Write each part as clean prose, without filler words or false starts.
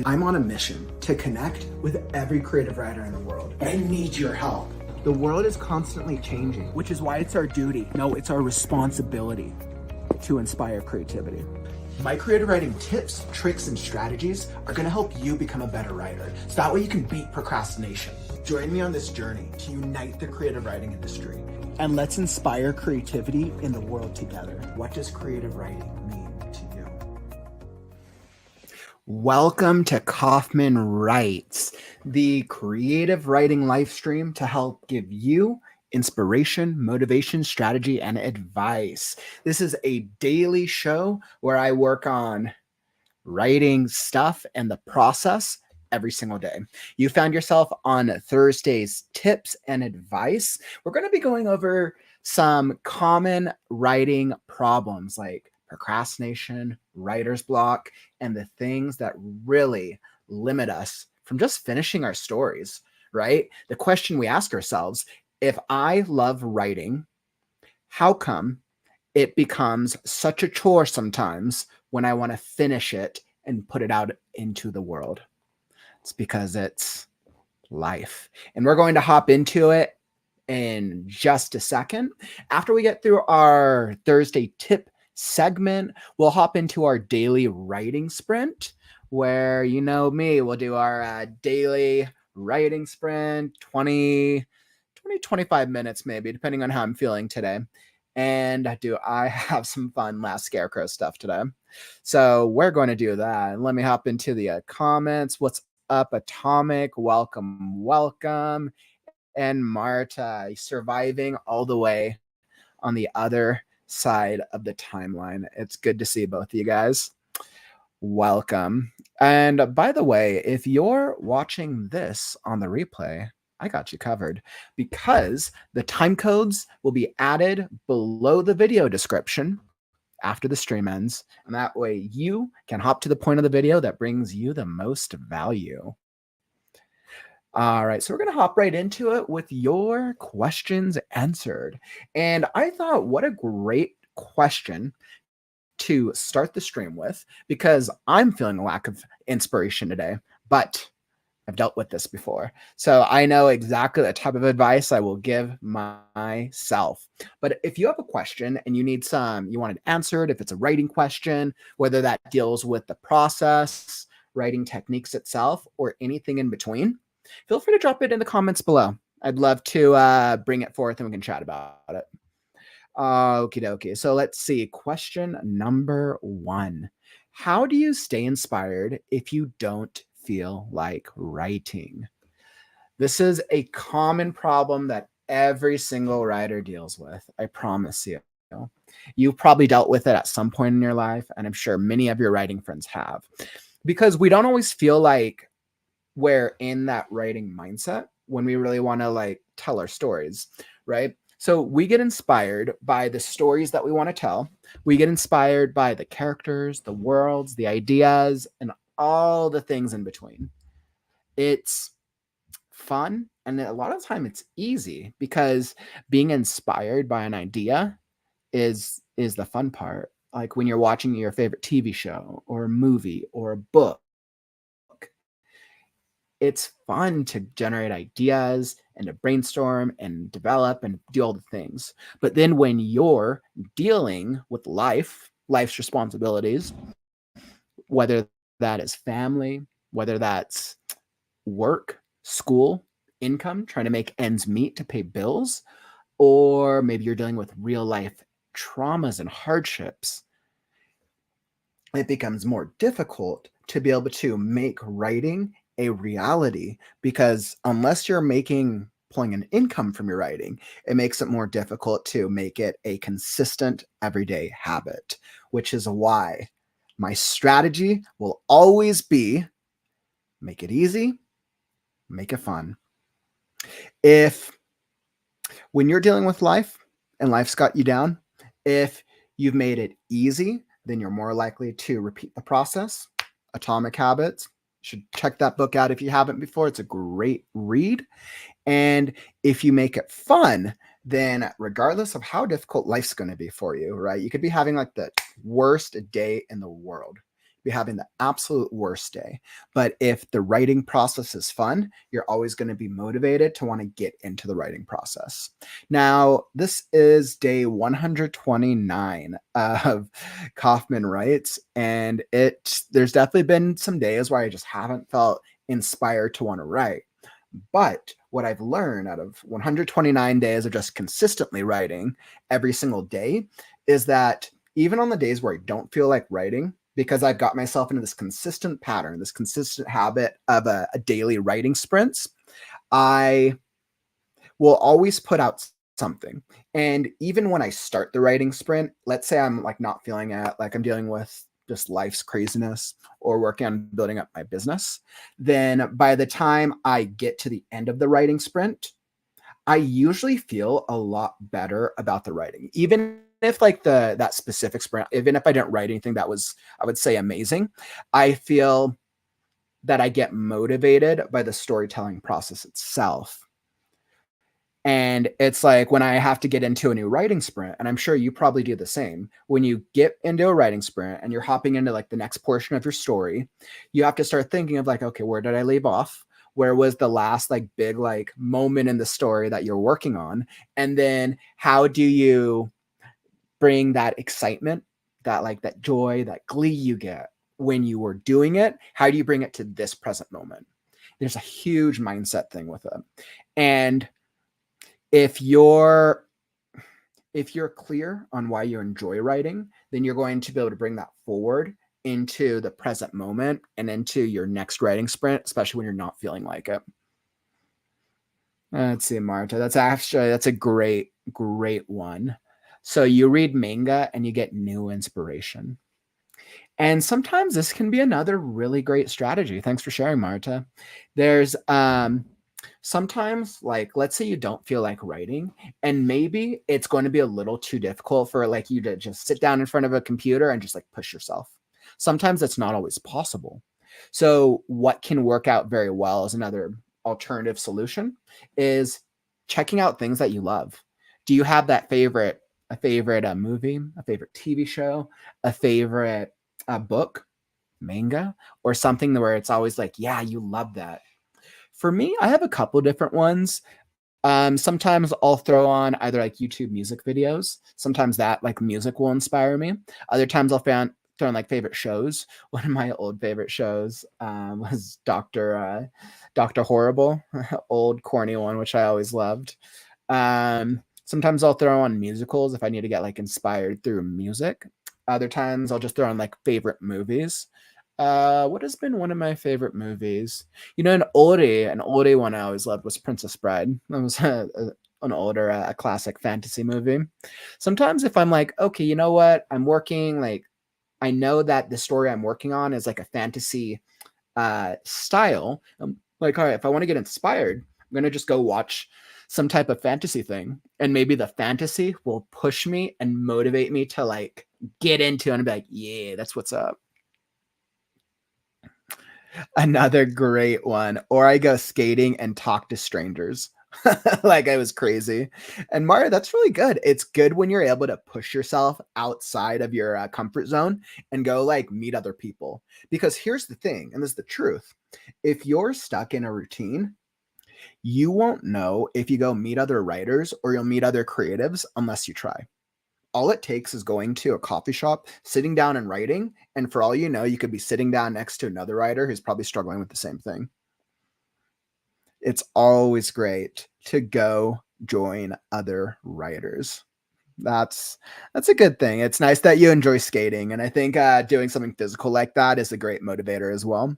and I'm on a mission to connect with every creative writer in the world. And I need your help. The world is constantly changing, which is why it's our duty. No, it's our responsibility to inspire creativity. My creative writing tips, tricks, and strategies are gonna help you become a better writer. So that way you can beat procrastination. Join me on this journey to unite the creative writing industry. And let's inspire creativity in the world together. What does creative writing mean to you? Welcome to Kauffman Writes, the creative writing live stream to help give you inspiration, motivation, strategy, and advice. This is a daily show where I work on writing stuff and the process every single day. You found yourself on Thursday's tips and advice. We're going to be going over some common writing problems like procrastination, writer's block, and the things that really limit us from just finishing our stories, right? The question we ask ourselves, if I love writing, how come it becomes such a chore sometimes when I want to finish it and put it out into the world? It's because it's life. And we're going to hop into it in just a second. After we get through our Thursday tip segment, we'll hop into our daily writing sprint where, you know me, we'll do our daily writing sprint, 25 minutes maybe, depending on how I'm feeling today. And do I have some fun last Scarecrow stuff today? So we're going to do that. Let me hop into the comments. What's up, Atomic? Welcome. And Marta, surviving all the way on the other side of the timeline. It's good to see both of you guys. Welcome. And by the way, if you're watching this on the replay, I got you covered because the time codes will be added below the video description after the stream ends. And that way you can hop to the point of the video that brings you the most value. All right, so we're going to hop right into it with your questions answered. And I thought, what a great question to start the stream with, because I'm feeling a lack of inspiration today, but I've dealt with this before. So I know exactly the type of advice I will give myself. But if you have a question and you want it answered, if it's a writing question, whether that deals with the process, writing techniques itself, or anything in between, feel free to drop it in the comments below. I'd love to bring it forth and we can chat about it. Okie dokie. So let's see. Question number 1. How do you stay inspired if you don't feel like writing? This is a common problem that every single writer deals with. I promise you. You've probably dealt with it at some point in your life, and I'm sure many of your writing friends have. Because we don't always feel like we're in that writing mindset when we really want to tell our stories, right? So we get inspired by the stories that we want to tell. We get inspired by the characters, the worlds, the ideas, and all the things in between. It's fun, and a lot of the time it's easy because being inspired by an idea is the fun part. Like when you're watching your favorite TV show or a movie or a book, it's fun to generate ideas and to brainstorm and develop and do all the things. But then when you're dealing with life's responsibilities, whether that is family, whether that's work, school, income, trying to make ends meet to pay bills, or maybe you're dealing with real life traumas and hardships, it becomes more difficult to be able to make writing a reality, because unless you're pulling an income from your writing, it makes it more difficult to make it a consistent everyday habit, which is why my strategy will always be make it easy, make it fun. When you're dealing with life and life's got you down, if you've made it easy, then you're more likely to repeat the process. Atomic Habits. You should check that book out if you haven't before. It's a great read. And if you make it fun, then regardless of how difficult life's going to be for you, right? You could be having the worst day in the world. be having the absolute worst day. But if the writing process is fun, you're always going to be motivated to want to get into the writing process. Now, this is day 129 of Kauffman Writes, and there's definitely been some days where I just haven't felt inspired to want to write. But what I've learned out of 129 days of just consistently writing every single day is that even on the days where I don't feel like writing, because I've got myself into this consistent pattern, this consistent habit of a daily writing sprints, I will always put out something. And even when I start the writing sprint, let's say I'm like not feeling it, like I'm dealing with just life's craziness or working on building up my business, then by the time I get to the end of the writing sprint, I usually feel a lot better about the writing. Even if like that specific sprint, even if I didn't write anything that was, I would say, amazing, I feel that I get motivated by the storytelling process itself. And it's like when I have to get into a new writing sprint, and I'm sure you probably do the same. When you get into a writing sprint and you're hopping into like the next portion of your story, you have to start thinking of like, okay, where did I leave off? Where was the last like big like moment in the story that you're working on? And then how do you bring that excitement, that like that joy, that glee you get when you were doing it? How do you bring it to this present moment? There's a huge mindset thing with it. And if you're clear on why you enjoy writing, then you're going to be able to bring that forward into the present moment and into your next writing sprint, especially when you're not feeling like it. Let's see, Marta. That's a great one. So you read manga and you get new inspiration. And sometimes this can be another really great strategy. Thanks for sharing, Marta. There's sometimes, like, let's say you don't feel like writing, and maybe it's going to be a little too difficult for like you to just sit down in front of a computer and just like push yourself. Sometimes that's not always possible. So what can work out very well as another alternative solution is checking out things that you love. Do you have that a favorite movie, a favorite TV show, a favorite book, manga, or something where it's always like, yeah, you love that? For me, I have a couple different ones. Sometimes I'll throw on either like YouTube music videos. Sometimes that like music will inspire me. Other times I'll throw on like favorite shows. One of my old favorite shows was Doctor Horrible, old corny one, which I always loved. Sometimes I'll throw on musicals if I need to get like inspired through music. Other times I'll just throw on like favorite movies. What has been one of my favorite movies? You know, an oldie one I always loved was Princess Bride. That was an older, a classic fantasy movie. Sometimes if I'm like, okay, you know what? I'm working, like, I know that the story I'm working on is like a fantasy style. I'm like, all right, if I want to get inspired, I'm going to just go watch some type of fantasy thing. And maybe the fantasy will push me and motivate me to like get into it and be like, yeah, that's what's up. Another great one. Or I go skating and talk to strangers. Like I was crazy. And Mario, that's really good. It's good when you're able to push yourself outside of your comfort zone and go like meet other people. Because here's the thing, and this is the truth. If you're stuck in a routine, you won't know if you go meet other writers or you'll meet other creatives unless you try. All it takes is going to a coffee shop, sitting down and writing. And for all you know, you could be sitting down next to another writer who's probably struggling with the same thing. It's always great to go join other writers. That's a good thing. It's nice that you enjoy skating. And I think doing something physical like that is a great motivator as well.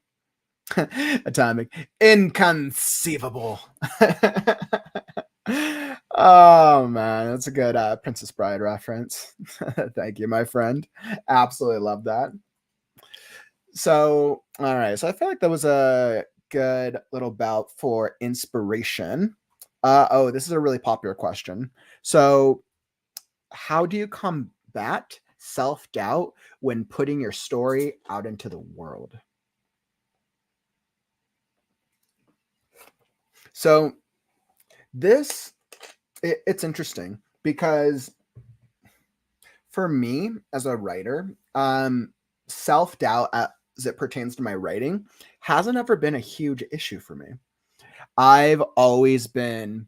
Atomic. Inconceivable. Oh man, that's a good Princess Bride reference. Thank you, my friend. Absolutely love that. So, all right. So I feel like that was a good little bout for inspiration. Oh, this is a really popular question. So, how do you combat self-doubt when putting your story out into the world? So, it's interesting because for me as a writer, self-doubt as it pertains to my writing hasn't ever been a huge issue for me. I've always been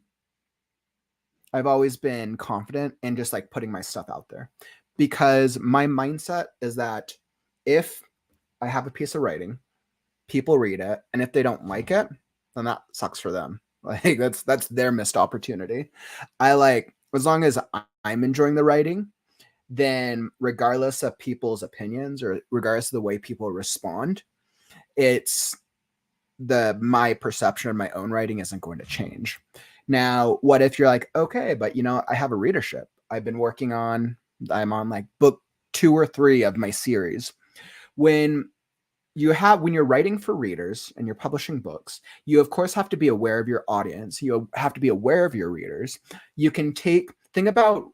confident in just like putting my stuff out there, because my mindset is that if I have a piece of writing, people read it, and if they don't like it, then that sucks for them. Like that's their missed opportunity. I like, as long as I'm enjoying the writing, then regardless of people's opinions or regardless of the way people respond, it's my perception of my own writing isn't going to change. Now, what if you're like, okay, but I have a readership. I'm on like book 2 or 3 of my series. When you're writing for readers and you're publishing books, you of course have to be aware of your audience. You have to be aware of your readers. You can think about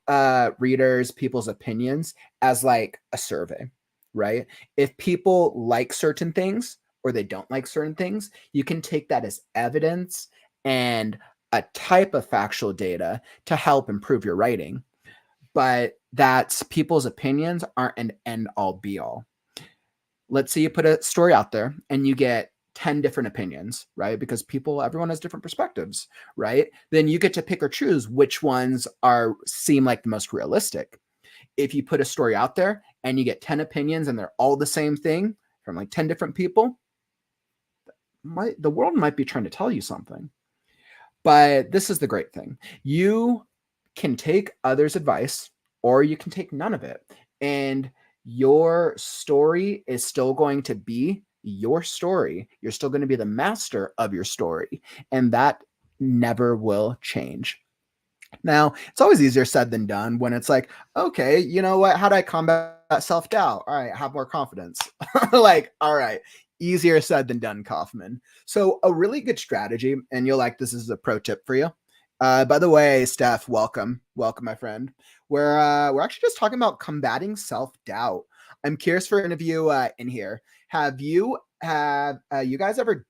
readers, people's opinions as like a survey, right? If people like certain things or they don't like certain things, you can take that as evidence and a type of factual data to help improve your writing. But that's, people's opinions aren't an end all be all. Let's say you put a story out there and you get 10 different opinions, right? Because everyone has different perspectives, right? Then you get to pick or choose which ones seem like the most realistic. If you put a story out there and you get 10 opinions and they're all the same thing from like 10 different people, the world might be trying to tell you something. But this is the great thing. You can take others' advice or you can take none of it. And your story is still going to be your story. You're still going to be the master of your story. And that never will change. Now, it's always easier said than done when it's like, okay, you know what? How do I combat self-doubt? All right, have more confidence. Like, all right, easier said than done, Kauffman. So a really good strategy, and you'll like this is a pro tip for you. By the way, Steph, welcome, my friend. We're actually just talking about combating self-doubt. I'm curious for any of you in here. Have you guys ever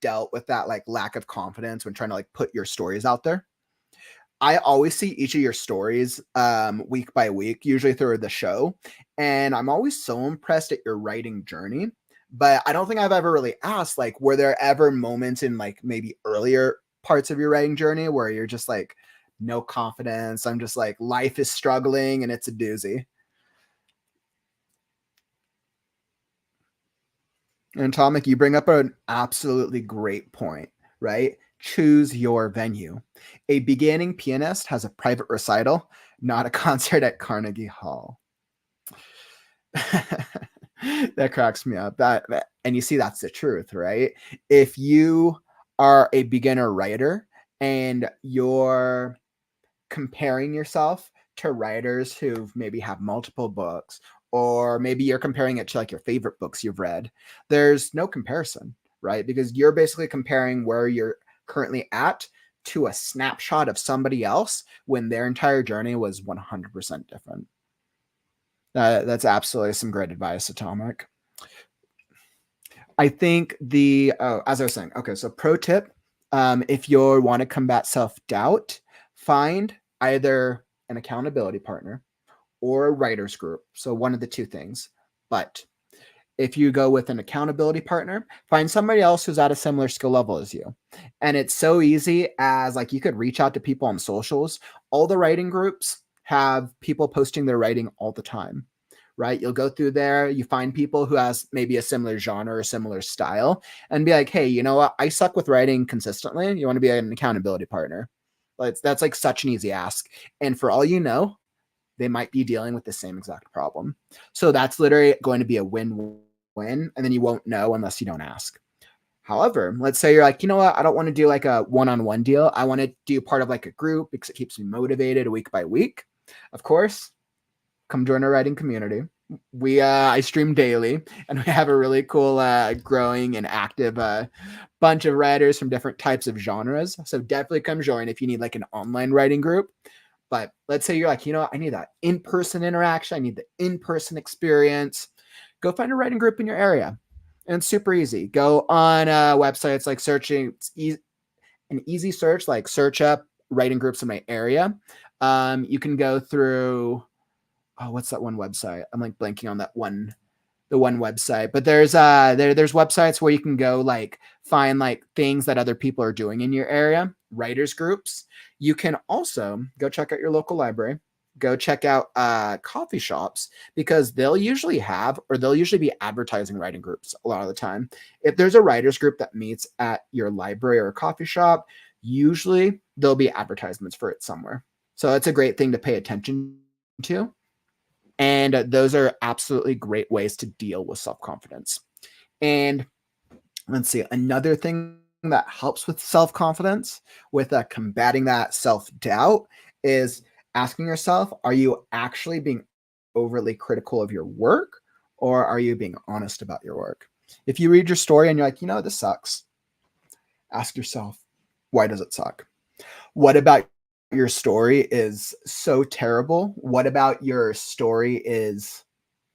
dealt with that like lack of confidence when trying to like put your stories out there? I always see each of your stories week by week, usually through the show, and I'm always so impressed at your writing journey. But I don't think I've ever really asked, like, were there ever moments in like maybe earlier parts of your writing journey where you're just like, no confidence, I'm just like, life is struggling and it's a doozy? And Tomic, you bring up an absolutely great point, right? Choose your venue. A beginning pianist has a private recital, not a concert at Carnegie Hall. That cracks me up. And you see, that's the truth, right? If you are a beginner writer and you're comparing yourself to writers who maybe have multiple books, or maybe you're comparing it to like your favorite books you've read, there's no comparison, right? Because you're basically comparing where you're currently at to a snapshot of somebody else when their entire journey was 100% different. That's absolutely some great advice, Atomic. I think as I was saying, okay, so pro tip, if you want to combat self-doubt, find either an accountability partner or a writer's group. So one of the two things. But if you go with an accountability partner, find somebody else who's at a similar skill level as you. And it's so easy as like you could reach out to people on socials. All the writing groups have people posting their writing all the time, right? You'll go through there, you find people who has maybe a similar genre or similar style and be like, hey, you know what? I suck with writing consistently. You want to be an accountability partner? That's like such an easy ask. And for all you know, they might be dealing with the same exact problem. So that's literally going to be a win-win, and then you won't know unless you don't ask. However, let's say you're like, you know what? I don't want to do like a one-on-one deal. I want to do part of like a group because it keeps me motivated week by week. Of course, come join our writing community. I stream daily, and we have a really cool, growing and active bunch of writers from different types of genres. So definitely come join if you need like an online writing group. But let's say you're like, you know what? I need that in-person interaction. I need the in-person experience. Go find a writing group in your area. And it's super easy. Go on websites like searching. It's an easy search, like search up writing groups in my area. You can go through, what's that one website? I'm like blanking on that one the one website, but there's websites where you can go like find like things that other people are doing in your area, writers groups. You can also go check out your local library, go check out coffee shops, because they'll usually be advertising writing groups a lot of the time. If there's a writers group that meets at your library or a coffee shop, usually there'll be advertisements for it somewhere. So it's a great thing to pay attention to. And those are absolutely great ways to deal with self-confidence. And let's see, another thing that helps with self-confidence, with combating that self-doubt, is asking yourself, are you actually being overly critical of your work, or are you being honest about your work? If you read your story and you're like, this sucks, ask yourself, why does it suck? What about your story is so terrible? What about your story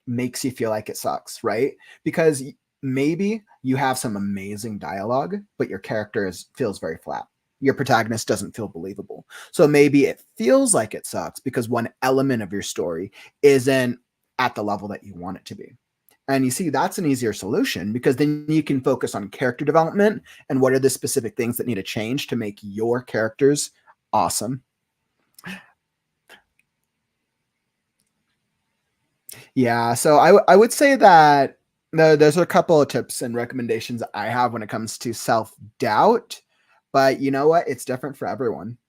makes you feel like it sucks, right? Because maybe you have some amazing dialogue, but your character feels very flat. Your protagonist doesn't feel believable. So maybe it feels like it sucks because one element of your story isn't at the level that you want it to be. And you see, that's an easier solution, because then you can focus on character development and what are the specific things that need to change to make your characters awesome. Yeah, so I would say that those are a couple of tips and recommendations I have when it comes to self-doubt, but you know what? It's different for everyone,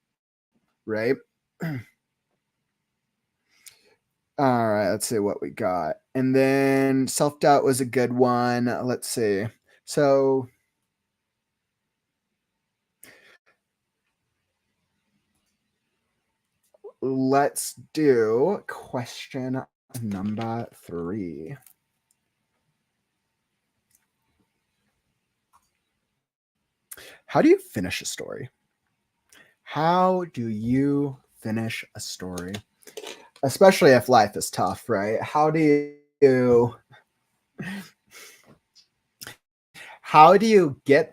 right? All right, let's see what we got. And then self-doubt was a good one. Let's see. So let's do question number 3. How do you finish a story? How do you finish a story? Especially if life is tough, right? How do you get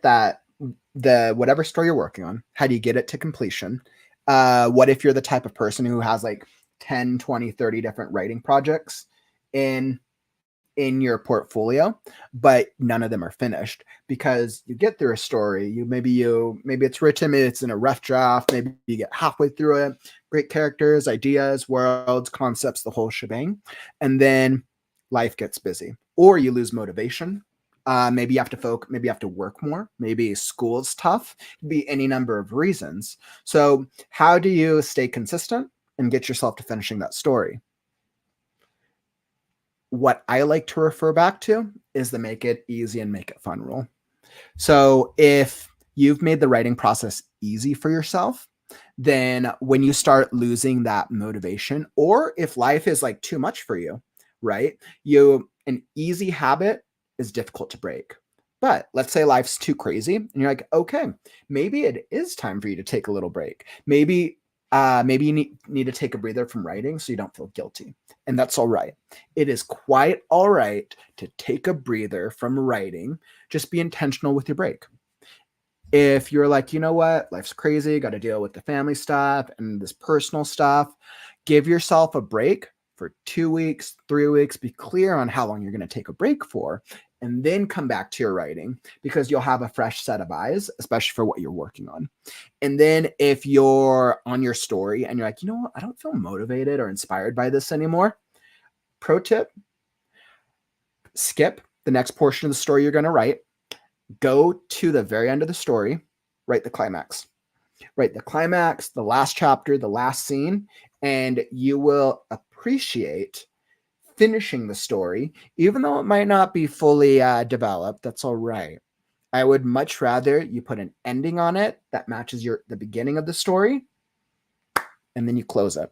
the whatever story you're working on, how do you get it to completion? What if you're the type of person who has like 10, 20, 30 different writing projects in your portfolio, but none of them are finished? Because you get through a story, maybe it's written, maybe it's in a rough draft, maybe you get halfway through it, great characters, ideas, worlds, concepts, the whole shebang, and then life gets busy, or you lose motivation. Maybe you have to maybe you have to work more, maybe school's tough. It could be any number of reasons. So how do you stay consistent and get yourself to finishing that story? What I like to refer back to is the make it easy and make it fun rule. So if you've made the writing process easy for yourself, then when you start losing that motivation, or if life is like too much for you, right? An easy habit is difficult to break. But let's say life's too crazy and you're like, okay, maybe it is time for you to take a little break. Maybe you need to take a breather from writing so you don't feel guilty. And that's all right. It is quite all right to take a breather from writing. Just be intentional with your break. If you're like, you know what, life's crazy, got to deal with the family stuff and this personal stuff, give yourself a break for 2 weeks, 3 weeks. Be clear on how long you're going to take a break for, and then come back to your writing, because you'll have a fresh set of eyes, especially for what you're working on. And then if you're on your story and you're like, you know what, I don't feel motivated or inspired by this anymore, pro tip, skip the next portion of the story you're going to write. Go to the very end of the story, write the climax. Write the climax, the last chapter, the last scene, and you will appreciate finishing the story, even though it might not be fully developed. That's all right. I would much rather you put an ending on it that matches the beginning of the story, and then you close it,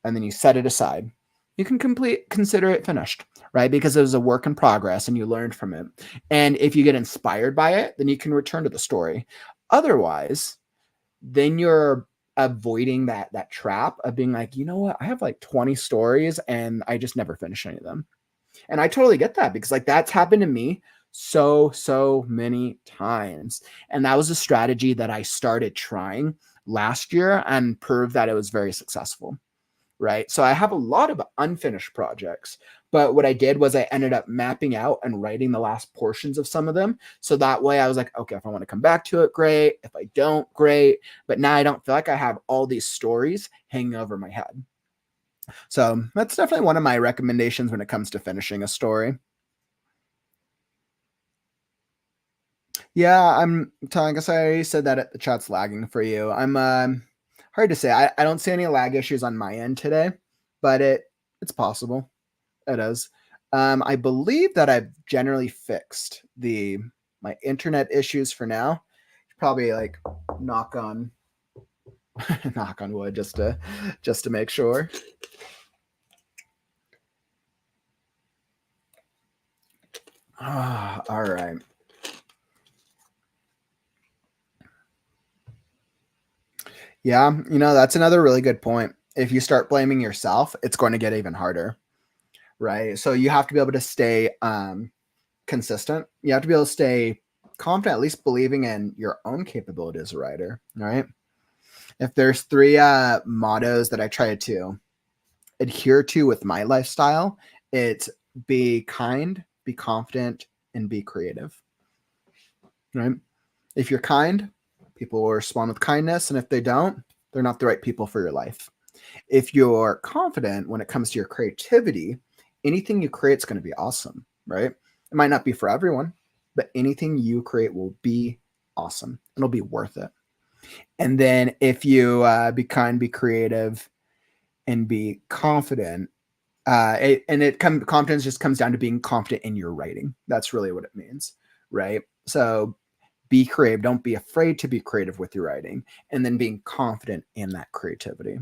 and then you set it aside. You can consider it finished, right? Because it was a work in progress and you learned from it. And if you get inspired by it, then you can return to the story. Otherwise, then you're avoiding that trap of being like, you know what, I have like 20 stories and I just never finish any of them. And I totally get that, because like that's happened to me so many times. And that was a strategy that I started trying last year and proved that it was very successful. right? So I have a lot of unfinished projects. But what I did was I ended up mapping out and writing the last portions of some of them. So that way I was like, okay, if I want to come back to it, great. If I don't, great. But now I don't feel like I have all these stories hanging over my head. So that's definitely one of my recommendations when it comes to finishing a story. Yeah, I'm telling, I guess I already said that the chat's lagging for you. I'm hard to say. I don't see any lag issues on my end today, but it's possible. It is. I believe that I've generally fixed my internet issues for now. Probably like knock on knock on wood just to make sure. All right. Yeah, that's another really good point. If you start blaming yourself, it's going to get even harder, right? So you have to be able to stay consistent. You have to be able to stay confident, at least believing in your own capability as a writer, right? If there's three mottos that I try to adhere to with my lifestyle, it's be kind, be confident, and be creative, right? If you're kind, people will respond with kindness, and if they don't, they're not the right people for your life. If you're confident when it comes to your creativity, anything you create is going to be awesome, right? It might not be for everyone, but anything you create will be awesome. It'll be worth it. And then if you be kind, be creative, and be confident, confidence just comes down to being confident in your writing. That's really what it means, right? So be creative. Don't be afraid to be creative with your writing, and then being confident in that creativity.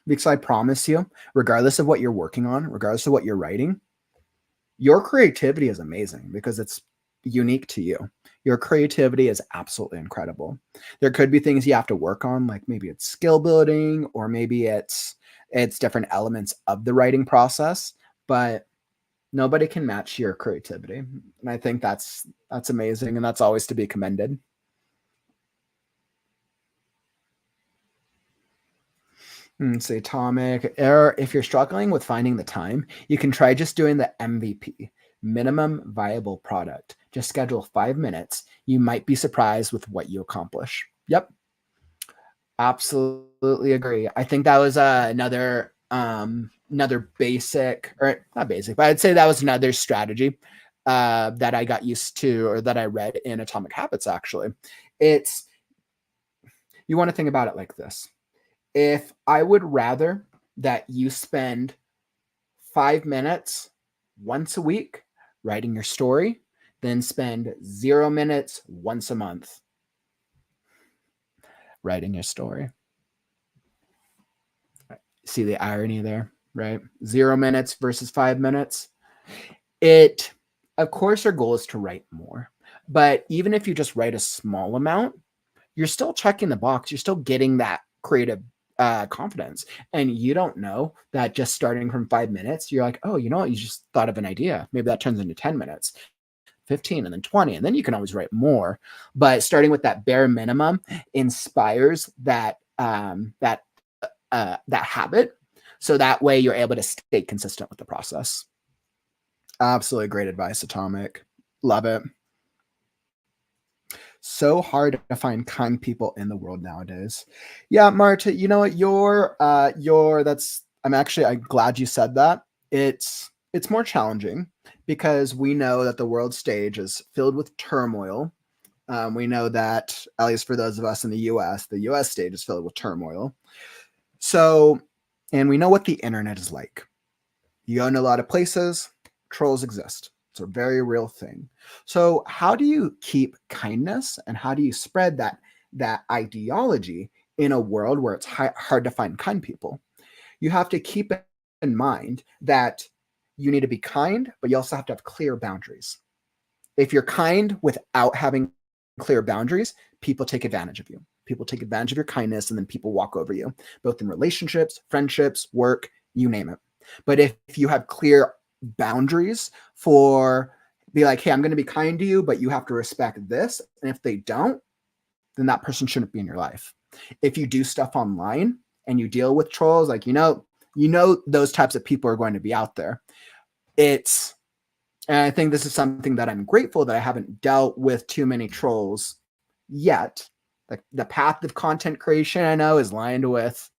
Because I promise you, regardless of what you're working on, regardless of what you're writing, your creativity is amazing because it's unique to you. Your creativity is absolutely incredible. There could be things you have to work on, like maybe it's skill building, or maybe it's different elements of the writing process, but nobody can match your creativity. And I think that's amazing, and that's always to be commended. Say Atomic. Or if you're struggling with finding the time, you can try just doing the MVP, minimum viable product. Just schedule 5 minutes. You might be surprised with what you accomplish. Yep. Absolutely agree. I think that was another basic, or not basic, but I'd say that was another strategy that I got used to, or that I read in Atomic Habits. Actually, it's you want to think about it like this: if I would rather that you spend 5 minutes once a week writing your story than spend 0 minutes once a month writing your story. See the irony there, right? 0 minutes versus 5 minutes. Of course, our goal is to write more. But even if you just write a small amount, you're still checking the box. You're still getting that creative confidence. And you don't know that just starting from 5 minutes, you're like, oh, you know what? You just thought of an idea. Maybe that turns into 10 minutes, 15, and then 20. And then you can always write more. But starting with that bare minimum inspires that habit. So that way you're able to stay consistent with the process. Absolutely great advice, Atomic. Love it. So hard to find kind people in the world nowadays. Yeah, Marta, you know what? I'm glad you said that. It's more challenging because we know that the world stage is filled with turmoil. We know that, at least for those of us in the US stage is filled with turmoil. So, and we know what the internet is like. You go in a lot of places, trolls exist. It's a very real thing. So how do you keep kindness, and how do you spread that ideology in a world where it's hard to find kind people? You have to keep in mind that you need to be kind, but you also have to have clear boundaries. If you're kind without having clear boundaries, people take advantage of you. People take advantage of your kindness, and then people walk over you, both in relationships, friendships, work, you name it. But if you have clear boundaries be like, hey, I'm going to be kind to you, but you have to respect this. And if they don't, then that person shouldn't be in your life. If you do stuff online and you deal with trolls, like, those types of people are going to be out there. And I think this is something that I'm grateful that I haven't dealt with too many trolls yet. The path of content creation, I know, is lined with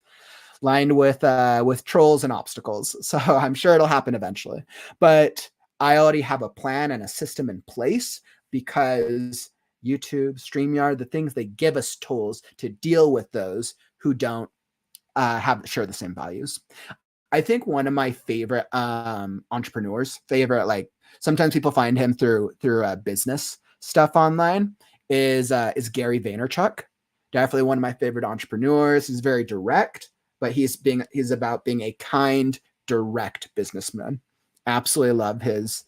trolls and obstacles. So I'm sure it'll happen eventually. But I already have a plan and a system in place because YouTube, StreamYard, the things they give us tools to deal with those who don't share the same values. I think one of my favorite entrepreneurs, like sometimes people find him through business stuff online, is Gary Vaynerchuk. Definitely one of my favorite entrepreneurs. He's very direct, but he's about being a kind, direct businessman. Absolutely love his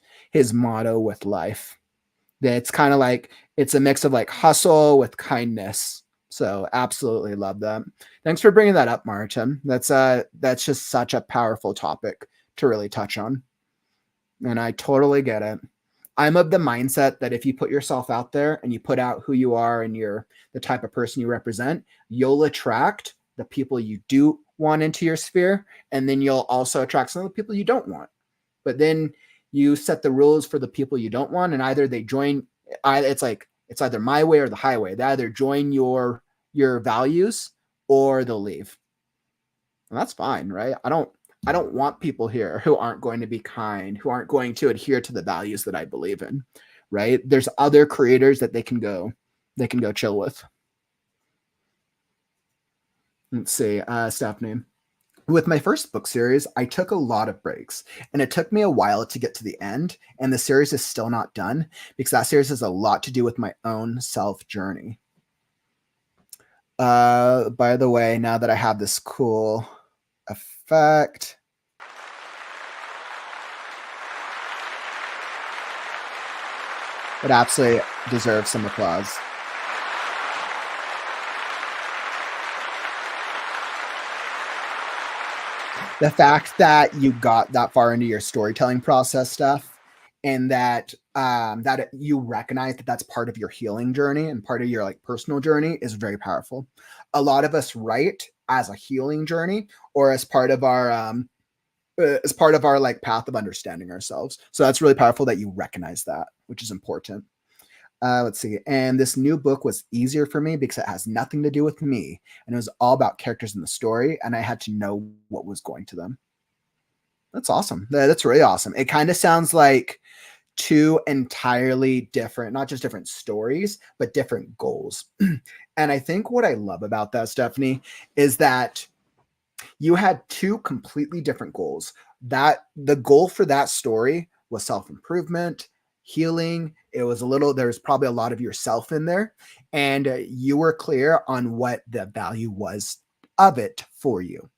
motto with life. It's kind of like it's a mix of like hustle with kindness. So absolutely love that. Thanks for bringing that up, Martin. That's just such a powerful topic to really touch on. And I totally get it. I'm of the mindset that if you put yourself out there and you put out who you are and you're the type of person you represent, you'll attract the people you do want into your sphere. And then you'll also attract some of the people you don't want. But then you set the rules for the people you don't want, and either they join, it's either my way or the highway. They either join your values or they'll leave. And that's fine, right? I don't want people here who aren't going to be kind, who aren't going to adhere to the values that I believe in, right? There's other creators that they can go chill with. Let's see, staff name. With my first book series, I took a lot of breaks, and it took me a while to get to the end, and the series is still not done because that series has a lot to do with my own self journey. By the way, now that I have this cool effect, it absolutely deserves some applause. The fact that you got that far into your storytelling process stuff, and that you recognize that that's part of your healing journey and part of your like personal journey is very powerful. A lot of us write as a healing journey or as part of our like path of understanding ourselves. So that's really powerful that you recognize that, which is important. Let's see. And this new book was easier for me because it has nothing to do with me. And it was all about characters in the story. And I had to know what was going to them. That's awesome. That's really awesome. It kind of sounds like two entirely different, not just different stories, but different goals. And I think what I love about that, Stephanie, is that you had two completely different goals. That the goal for that story was self-improvement, healing. There's probably a lot of yourself in there, and you were clear on what the value was of it for you.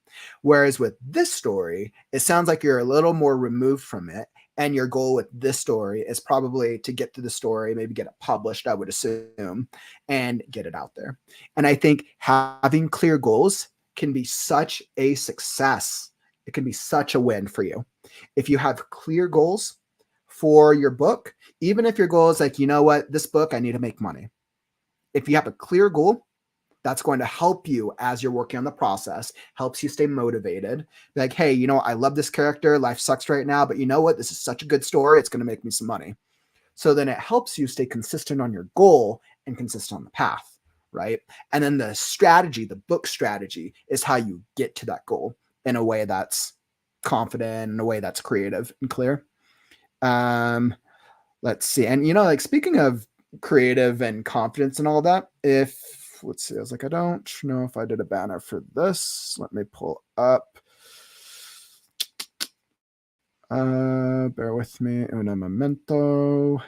Whereas with this story, it sounds like you're a little more removed from it, and your goal with this story is probably to get to the story, maybe get it published, I would assume, and get it out there. And I think having clear goals can be such a success. It can be such a win for you. If you have clear goals for your book, even if your goal is like, you know what, this book, I need to make money. If you have a clear goal, that's going to help you as you're working on the process, helps you stay motivated. Like, hey, I love this character. Life sucks right now, but you know what? This is such a good story. It's going to make me some money. So then it helps you stay consistent on your goal and consistent on the path, right? And then the book strategy is how you get to that goal in a way that's confident, in a way that's creative and clear. Let's see. And, like speaking of creative and confidence and all that, let's see, I was like, I don't know if I did a banner for this. Let me pull up. Bear with me. Un momento.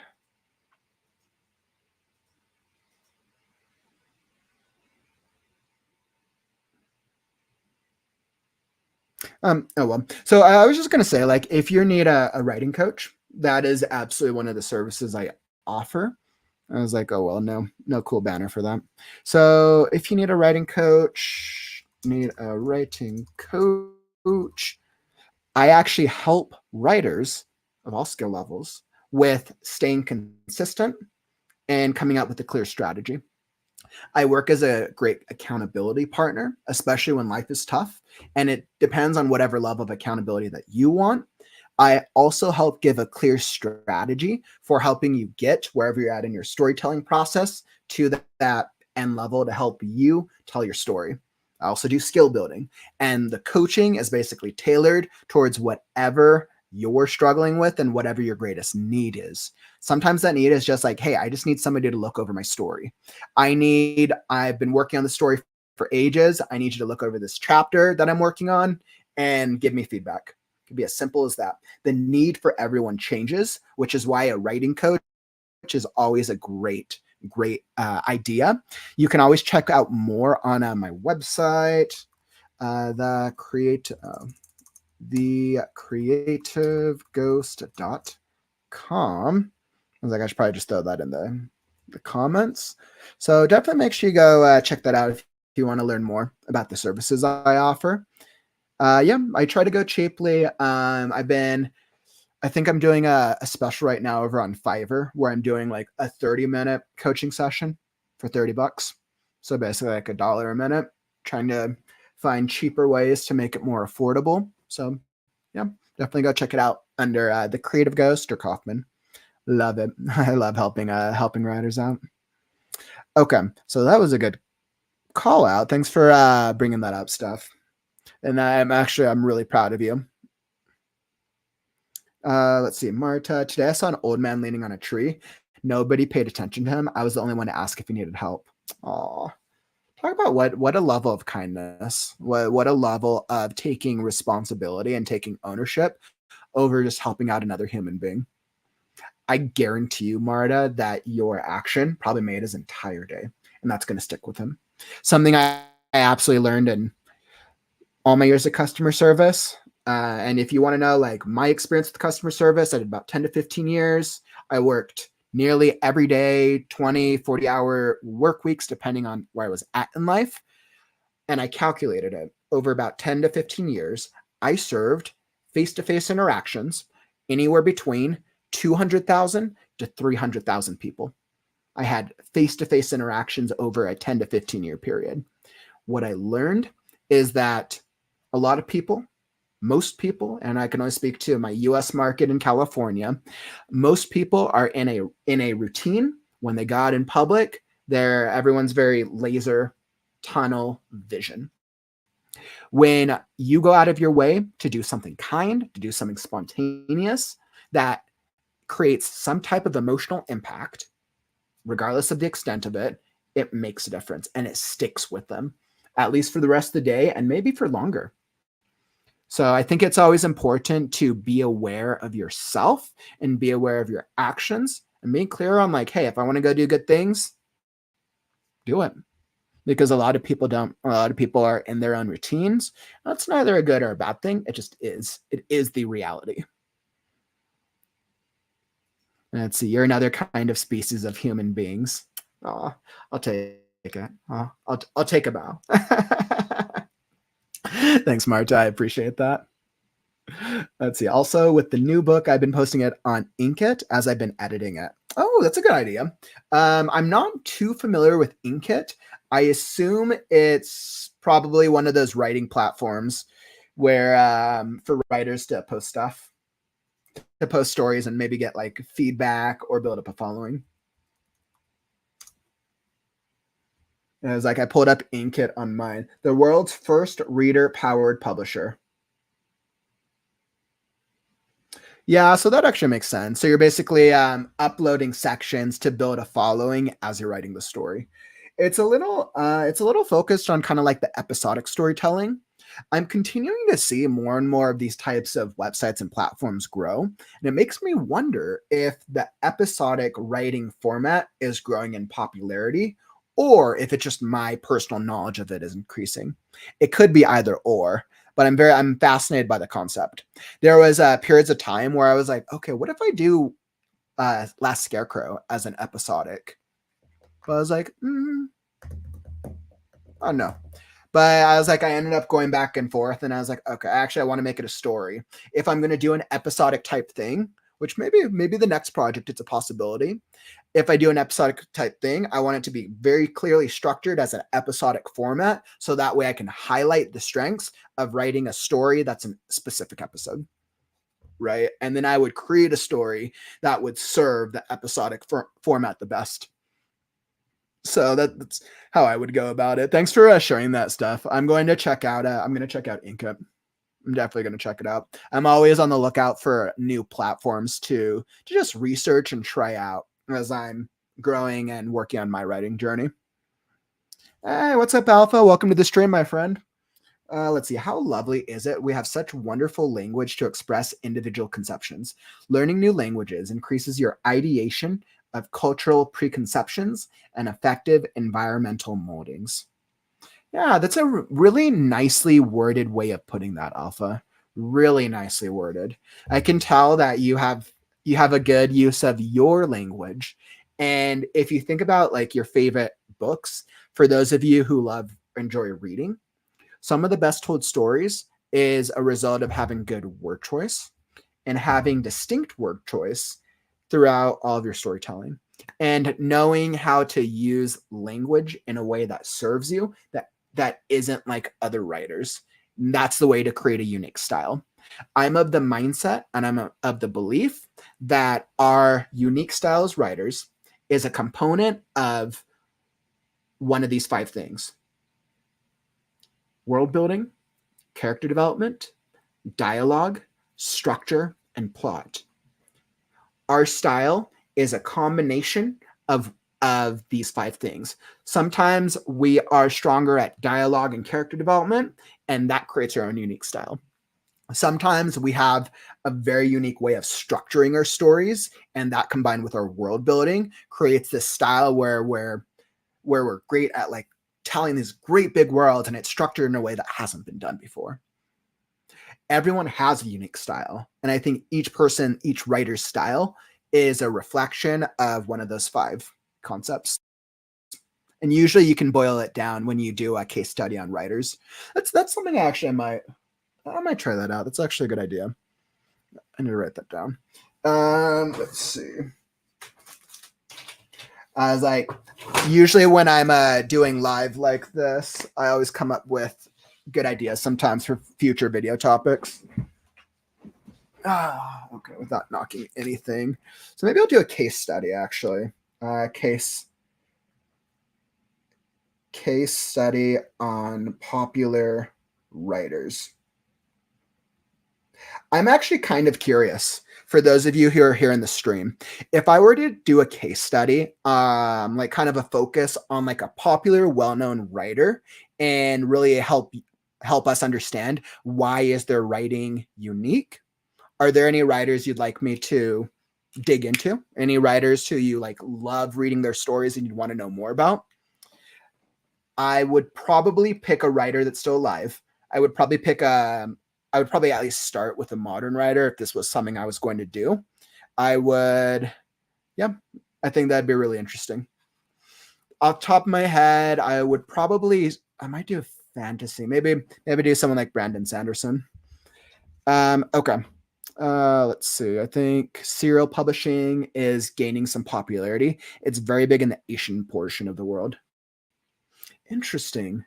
Oh well. So I was just gonna say, like, if you need a writing coach, that is absolutely one of the services I offer. I was like, oh well, no cool banner for that. So if you need a writing coach, I actually help writers of all skill levels with staying consistent and coming up with a clear strategy. I work as a great accountability partner, especially when life is tough, and it depends on whatever level of accountability that you want. I also help give a clear strategy for helping you get wherever you're at in your storytelling process to that end level to help you tell your story. I also do skill building, and the coaching is basically tailored towards whatever you're struggling with and whatever your greatest need is. Sometimes that need is just like, hey, I just need somebody to look over my story. I've been working on the story for ages. I need you to look over this chapter that I'm working on and give me feedback. It could be as simple as that. The need for everyone changes, which is why a writing coach is always a great idea. You can always check out more on my website, thecreativeghost.com. I was like, I should probably just throw that in the comments. So definitely make sure you go check that out if you want to learn more about the services I offer. Yeah, I try to go cheaply. I think I'm doing a special right now over on Fiverr where I'm doing like a 30-minute coaching session for $30. So basically like $1 a minute, trying to find cheaper ways to make it more affordable. So yeah, definitely go check it out under The Creative Ghost or Kauffman. Love it. I love helping writers out. Okay, so that was a good call out. Thanks for bringing that up, Steph. And I'm really proud of you. Let's see, Marta. Today I saw an old man leaning on a tree. Nobody paid attention to him. I was the only one to ask if he needed help. Aw. Talk about what a level of kindness. What a level of taking responsibility and taking ownership over just helping out another human being. I guarantee you, Marta, that your action probably made his entire day, and that's going to stick with him. Something I absolutely learned in all my years of customer service. And if you want to know, like my experience with customer service, I did about 10 to 15 years. I worked nearly every day, 20, 40-hour work weeks, depending on where I was at in life. And I calculated it over about 10 to 15 years. I served face-to-face interactions anywhere between 200,000 to 300,000 people. I had face-to-face interactions over a 10 to 15 year period. What I learned is that a lot of people, most people, and I can only speak to my US market in California, most people are in a routine. When they go out in public, everyone's very laser tunnel vision. When you go out of your way to do something kind, to do something spontaneous that creates some type of emotional impact, regardless of the extent of it, it makes a difference and it sticks with them, at least for the rest of the day and maybe for longer. So I think it's always important to be aware of yourself and be aware of your actions and being clear on like, hey, if I want to go do good things, do it. Because a lot of people don't. A lot of people are in their own routines. That's neither a good or a bad thing. It just is. It is the reality. Let's see. You're another kind of species of human beings. Oh, I'll take it. Oh, I'll take a bow. Thanks, Marta. I appreciate that. Let's see. Also, with the new book, I've been posting it on Inkit as I've been editing it. Oh, that's a good idea. I'm not too familiar with Inkit. I assume it's probably one of those writing platforms where for writers to post stuff, to post stories and maybe get like feedback or build up a following. And it was like I pulled up Inkit on mine, the world's first reader-powered publisher. Yeah, so that actually makes sense. So you're basically uploading sections to build a following as you're writing the story. It's a little focused on kind of like the episodic storytelling. I'm continuing to see more and more of these types of websites and platforms grow, and it makes me wonder if the episodic writing format is growing in popularity or if it's just my personal knowledge of it is increasing. It could be either or, but I'm fascinated by the concept. There was periods of time where I was like, okay, what if I do Last Scarecrow as an episodic? But I was like, oh no. But I was like, I ended up going back and forth, and I was like, okay, actually, I want to make it a story. If I'm going to do an episodic type thing, which maybe the next project, it's a possibility. If I do an episodic type thing, I want it to be very clearly structured as an episodic format. So that way I can highlight the strengths of writing a story that's a specific episode. Right. And then I would create a story that would serve the episodic format the best. So that's how I would go about it. Thanks for sharing that stuff. I'm going to check out Inkup. I'm definitely going to check it out. I'm always on the lookout for new platforms to just research and try out as I'm growing and working on my writing journey. Hey, what's up, Alpha? Welcome to the stream, my friend. Let's see. How lovely is it? We have such wonderful language to express individual conceptions. Learning new languages increases your ideation of cultural preconceptions and effective environmental moldings. Yeah, that's a really nicely worded way of putting that, Alpha. Really nicely worded. I can tell that you have a good use of your language. And if you think about like your favorite books, for those of you who enjoy reading, some of the best told stories is a result of having good word choice and having distinct word choice throughout all of your storytelling, and knowing how to use language in a way that serves you, that isn't like other writers. That's the way to create a unique style. I'm of the mindset and I'm of the belief that our unique style as writers is a component of one of these 5 things: world building, character development, dialogue, structure, and plot. Our style is a combination of these 5 things. Sometimes we are stronger at dialogue and character development, and that creates our own unique style. Sometimes we have a very unique way of structuring our stories, and that combined with our world building creates this style where we're great at like telling these great big worlds, and it's structured in a way that hasn't been done before. Everyone has a unique style, and I think each writer's style is a reflection of one of those 5 concepts. And usually you can boil it down when you do a case study on writers. That's something actually I might try that out. That's actually a good idea. I need to write that down. Let's see. I was like, usually when I'm doing live like this, I always come up with good ideas sometimes for future video topics. Okay, without knocking anything. So maybe I'll do a case study, actually. Case study on popular writers. I'm actually kind of curious, for those of you who are here in the stream, if I were to do a case study, like kind of a focus on like a popular, well-known writer, and really help us understand why is their writing unique. Are there any writers you'd like me to dig into? Any writers who you like love reading their stories and you'd want to know more about? I would probably pick a writer that's still alive. I would probably at least start with a modern writer if this was something I was going to do. I think that'd be really interesting. Off the top of my head, I might do a fantasy. Maybe do someone like Brandon Sanderson. Okay. Let's see. I think serial publishing is gaining some popularity. It's very big in the Asian portion of the world. Interesting.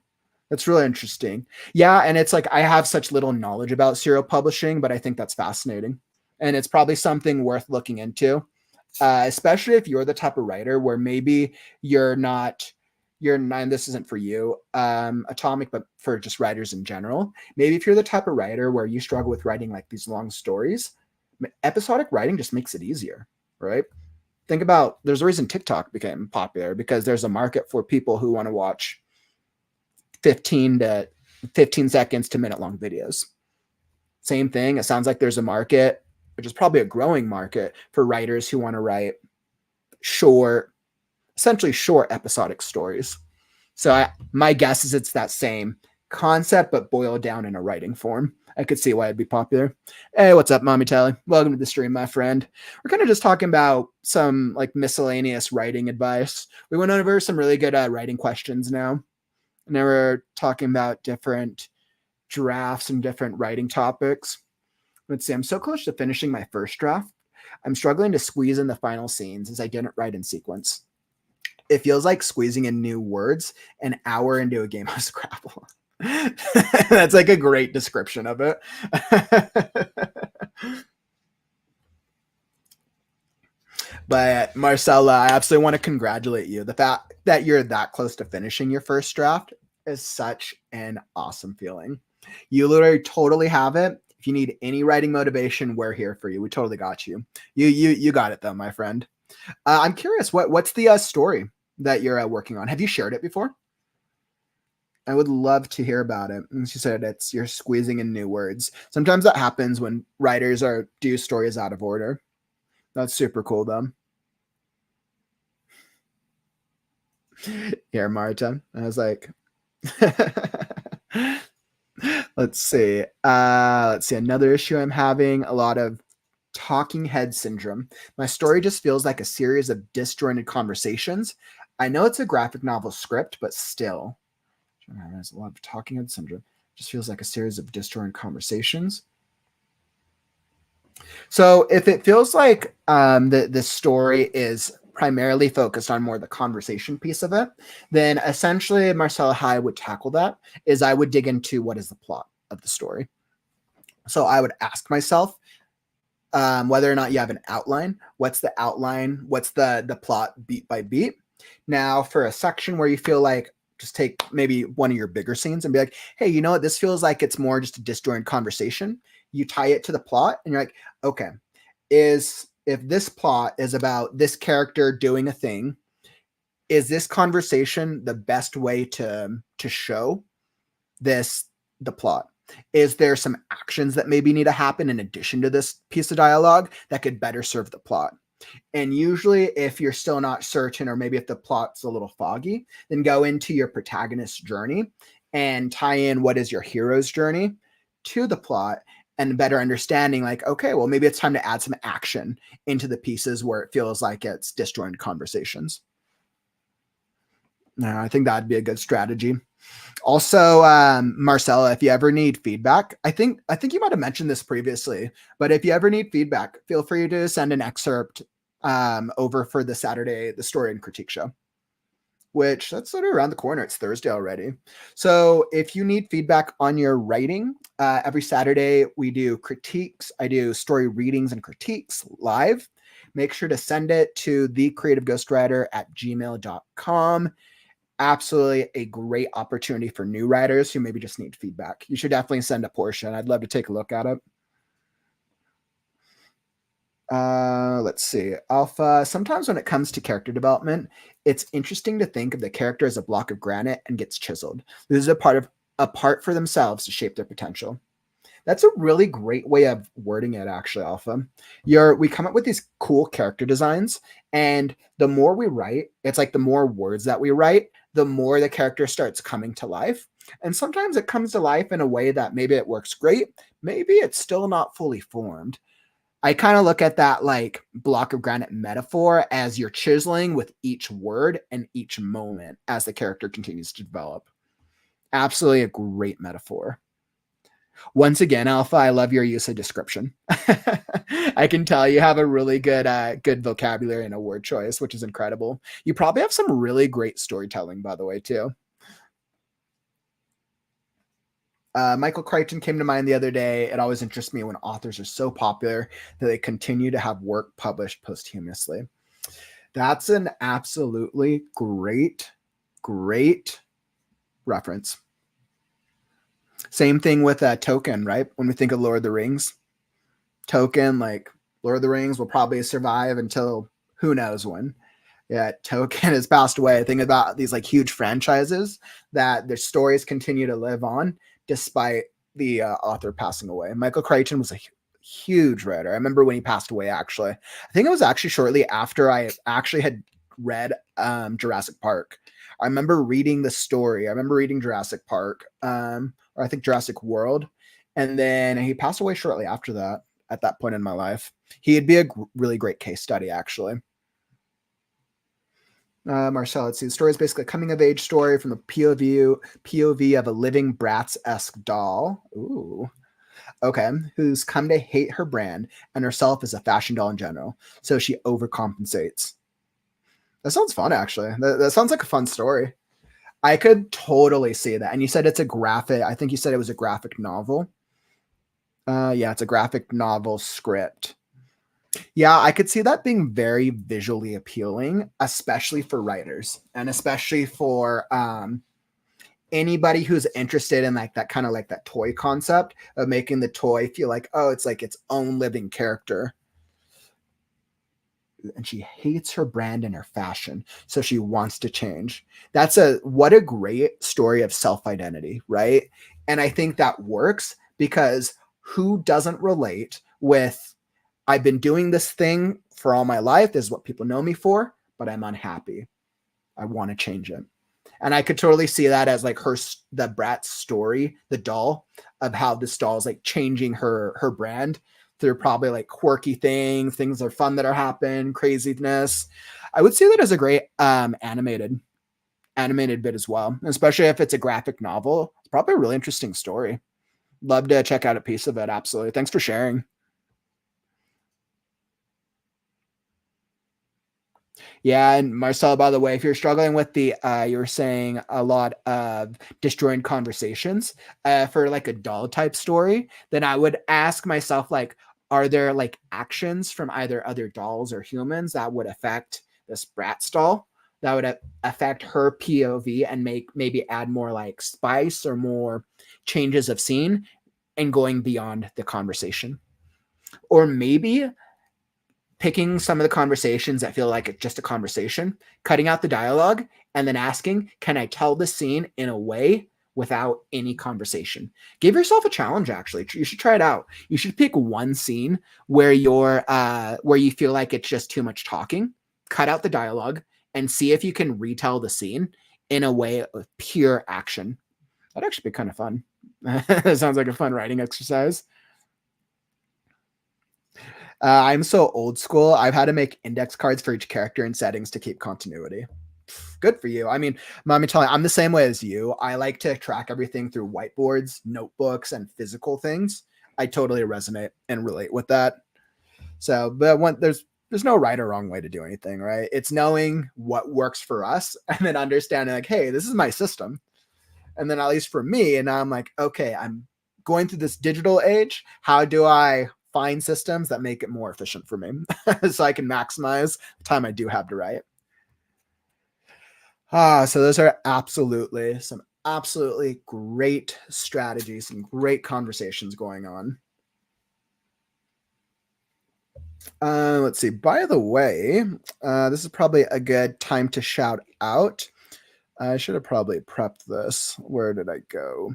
That's really interesting. Yeah, and it's like I have such little knowledge about serial publishing, but I think that's fascinating. And it's probably something worth looking into, especially if you're the type of writer where maybe you're not, and this isn't for you, Atomic, but for just writers in general. Maybe if you're the type of writer where you struggle with writing like these long stories, episodic writing just makes it easier, right? Think about, there's a reason TikTok became popular, because there's a market for people who want to watch 15 seconds to minute long videos. Same thing. It sounds like there's a market, which is probably a growing market, for writers who want to write essentially short episodic stories. So my guess is it's that same concept, but boiled down in a writing form. I could see why it'd be popular. Hey, what's up, Mommy Telly? Welcome to the stream, my friend. We're kind of just talking about some like miscellaneous writing advice. We went over some really good writing questions now. And now we're talking about different drafts and different writing topics. Let's see. I'm so close to finishing my first draft. I'm struggling to squeeze in the final scenes as I didn't write in sequence. It feels like squeezing in new words an hour into a game of Scrabble. That's like a great description of it. But Marcella, I absolutely want to congratulate you. The fact that you're that close to finishing your first draft is such an awesome feeling. You literally totally have it. If you need any writing motivation, we're here for you. We totally got you. You got it though, my friend. I'm curious, what's the story that you're working on? Have you shared it before? I would love to hear about it. And she said you're squeezing in new words. Sometimes that happens when writers do stories out of order. That's super cool though. Here, Marta. I was like, let's see. Another issue I'm having a lot of talking head syndrome. My story just feels like a series of disjointed conversations. I know it's a graphic novel script, but still, there's a lot of talking head syndrome. Just feels like a series of disjointed conversations. So if it feels like the story is primarily focused on more the conversation piece of it, then essentially, Marcella, how I would tackle that is I would dig into what is the plot of the story. So I would ask myself whether or not you have an outline. What's the outline? What's the plot beat by beat? Now, for a section where you feel like, just take maybe one of your bigger scenes and be like, hey, you know what? This feels like it's more just a disjointed conversation. You tie it to the plot and you're like, okay, if this plot is about this character doing a thing, is this conversation the best way to show the plot? Is there some actions that maybe need to happen in addition to this piece of dialogue that could better serve the plot? And usually if you're still not certain, or maybe if the plot's a little foggy, then go into your protagonist's journey and tie in what is your hero's journey to the plot, and better understanding like, okay, well, maybe it's time to add some action into the pieces where it feels like it's disjointed conversations. Now, I think that'd be a good strategy. Also, Marcella, if you ever need feedback, I think you might have mentioned this previously, but if you ever need feedback, feel free to send an excerpt over for the Saturday, the Story and Critique show, which that's sort of around the corner. It's Thursday already. So if you need feedback on your writing, every Saturday we do critiques. I do story readings and critiques live. Make sure to send it to thecreativeghostwriter@gmail.com. Absolutely a great opportunity for new writers who maybe just need feedback. You should definitely send a portion. I'd love to take a look at it. Let's see. Alpha, sometimes when it comes to character development, it's interesting to think of the character as a block of granite and gets chiseled. This is a part for themselves to shape their potential. That's a really great way of wording it, actually, Alpha. We come up with these cool character designs, and the more we write, it's like the more words that we write, the more the character starts coming to life. And sometimes it comes to life in a way that maybe it works great, maybe it's still not fully formed. I kind of look at that like block of granite metaphor as you're chiseling with each word and each moment as the character continues to develop. Absolutely a great metaphor. Once again, Alpha, I love your use of description. I can tell you have a really good vocabulary and a word choice, which is incredible. You probably have some really great storytelling, by the way, too. Michael Crichton came to mind the other day. It always interests me when authors are so popular that they continue to have work published posthumously. That's an absolutely great reference. Same thing with Tolkien, right? When we think of Lord of the Rings, Tolkien, like Lord of the Rings will probably survive until who knows when. Yeah, Tolkien has passed away. Think about these like huge franchises that their stories continue to live on despite the author passing away. Michael Crichton was a huge writer. I remember when he passed away, actually. I think it was actually shortly after I actually had read Jurassic Park. I remember reading the story. I remember reading Jurassic Park, or I think Jurassic World. And then he passed away shortly after that, at that point in my life. He'd be a really great case study, actually. Marcel, let's see. The story is basically a coming of age story from the POV of a living Bratz-esque doll. Ooh. Okay. Who's come to hate her brand and herself as a fashion doll in general. So she overcompensates. That sounds fun, actually. That sounds like a fun story. I could totally see that. And you said it's a graphic, I think you said it was a graphic novel. Yeah, it's a graphic novel script. Yeah, I could see that being very visually appealing, especially for writers and especially for anybody who's interested in like that kind of like that toy concept of making the toy feel like, oh, it's like its own living character. And she hates her brand and her fashion, so she wants to change. What a great story of self-identity, right? And I think that works because who doesn't relate with, I've been doing this thing for all my life, this is what people know me for, but I'm unhappy. I want to change it. And I could totally see that as like the Brat's story, the doll, of how this doll is like changing her brand through probably like quirky things that are fun that are happen, craziness. I would see that as a great animated bit as well, especially if it's a graphic novel. It's probably a really interesting story. Love to check out a piece of it. Absolutely. Thanks for sharing. Yeah, and Marcel, by the way, if you're struggling with you were saying a lot of disjointed conversations for like a doll type story, then I would ask myself, like, are there like actions from either other dolls or humans that would affect this Bratz doll, that would affect her POV and maybe add more like spice or more changes of scene and going beyond the conversation? Or maybe picking some of the conversations that feel like it's just a conversation, cutting out the dialogue, and then asking, can I tell the scene in a way without any conversation? Give yourself a challenge, actually. You should try it out. You should pick one scene where where you feel like it's just too much talking, cut out the dialogue, and see if you can retell the scene in a way of pure action. That'd actually be kind of fun. That sounds like a fun writing exercise. I'm so old school. I've had to make index cards for each character and settings to keep continuity. Good for you. I mean, let me tell you, I'm the same way as you. I like to track everything through whiteboards, notebooks, and physical things. I totally resonate and relate with that. So, but there's no right or wrong way to do anything, right? It's knowing what works for us and then understanding like, hey, this is my system. And then at least for me, and now I'm like, okay, I'm going through this digital age. How do I find systems that make it more efficient for me so I can maximize the time I do have to write? So those are some absolutely great strategies, some great conversations going on. Let's see. By the way, this is probably a good time to shout out. I should have probably prepped this. Where did I go?